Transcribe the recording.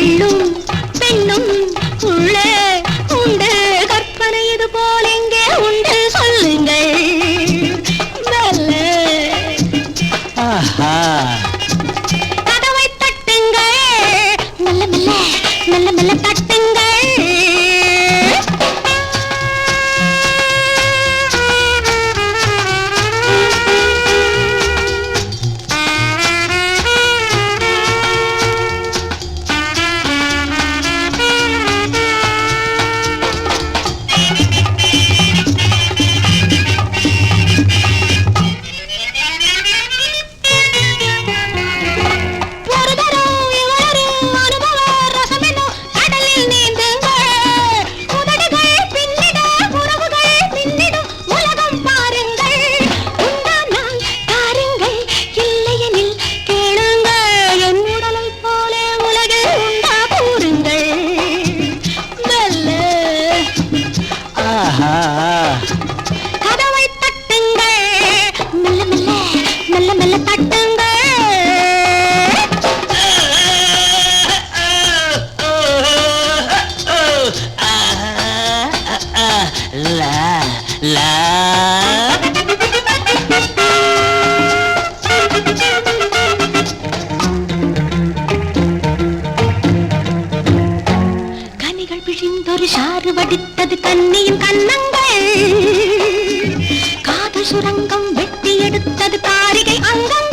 கள்ளும் பெண்ணும் உள்ளே உண்டு கற்பனை இது போல் எங்கே உண்டு சொல்லுங்கள் மெல்ல கதவை தட்டுங்கள் மெல்ல மெல்ல மெல்ல மெல்ல தட்டுங்கள் கதவை தட்டுங்கள் மெல்ல மெல்ல மெல்ல மெல்ல தட்டுங்கள் கனிகள் பிழிந்தொரு சாறு வடித்தது கண்ணியின் கன்னங்கள் காதல் சுரங்கம் வெட்டி எடுத்தது காரிகை அங்கங்கள்